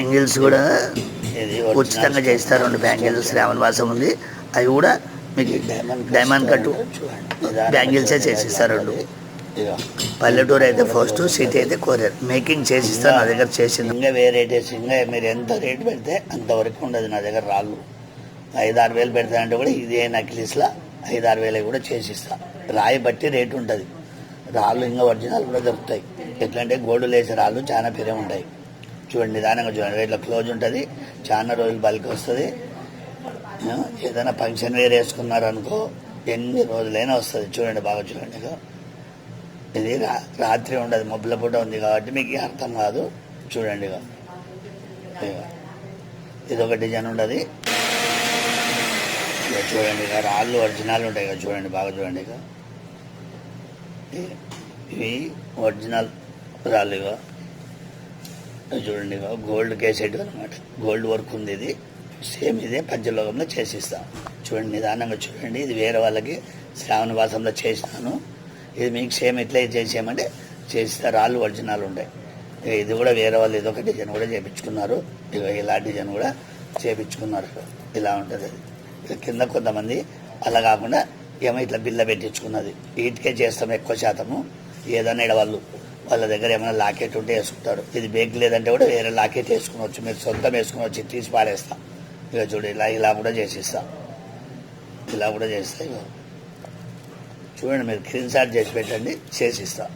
Bangles కూడా ఉచితంగా చేస్తారు. 2 బ్యాంగిల్స్ శ్రావణ మాసం ఉంది, అవి కూడా మీకు డైమండ్ కట్టు బ్యాంగిల్సే చేసిస్తారు. 2 పల్లెటూరు అయితే ఫస్ట్, సిటీ అయితే కొరియర్ మేకింగ్ చేసిస్తారు. నా దగ్గర చేసింది ఇంకా వెరైటీస్, ఇంకా మీరు ఎంత రేటు పెడితే అంతవరకు ఉండదు నా దగ్గర. రాళ్ళు 5-6 వేలు పెడతానంటే కూడా ఇదే నక్లీస్లా 5-6 వేలు కూడా చేసిస్తా. రాయి బట్టి రేటు ఉంటుంది. రాళ్ళు ఇంకా ఒరిజినల్ కూడా దొరుకుతాయి. ఎట్లంటే గోల్డ్ లేసే రాళ్ళు చాలా పెరిగి ఉంటాయి. చూడండి, నిదానంగా చూడండి. ఇట్లా క్లోజ్ ఉంటుంది, చాలా రోజులు బలికి వస్తుంది. ఏదైనా ఫంక్షన్ వేర్ వేసుకున్నారనుకో ఎన్ని రోజులైనా వస్తుంది. చూడండి, బాగా చూడండి. ఇది రాత్రి ఉండదు, మబ్బుల పూట ఉంది కాబట్టి మీకు అర్థం కాదు. చూడండి, ఇది ఒక డిజైన్ ఉండదు. చూడండి, రాళ్ళు ఒరిజినల్ ఉంటాయి కదా, చూడండి, బాగా చూడండి. ఇవి ఒరిజినల్ రాళ్ళు చూడండి. గోల్డ్ కేసెట్ అనమాట, గోల్డ్ వర్క్ ఉంది. ఇది సేమ్ ఇదే పంచలోకంలో చేసిస్తాం. చూడండి, నిదానంగా చూడండి. ఇది వేరే వాళ్ళకి శ్రావణ మాసంలో చేసినాను. ఇది మీకు సేమ్ ఇట్లా చేసేయమంటే చేసిస్తా. రాళ్ళు ఒరిజినల్ ఉంటాయి. ఇది కూడా వేరే వాళ్ళు ఇదొక డిజైన్ కూడా చేయించుకున్నారు. ఇలా డిజైన్ కూడా చేయించుకున్నారు. ఇలా ఉంటుంది. అది కింద కొంతమంది అలా కాకుండా ఏమో ఇట్లా బిల్ల పెట్టించుకున్నది. వీటికే చేస్తాం ఎక్కువ శాతము. ఏదైనా వాళ్ళ దగ్గర ఏమైనా లాకెట్ ఉంటే వేసుకుంటారు. ఇది బేక్ లేదంటే కూడా వేరే లాకెట్ వేసుకునవచ్చు. మీరు సొంతం వేసుకునవచ్చు, తీసి పారేస్తాం. చూడు, ఇలా కూడా చేసిస్తాం. ఇలా కూడా చేస్తాయి. చూడండి, మీరు స్క్రీన్ షాట్ చేసి పెట్టండి, చేసిస్తాం.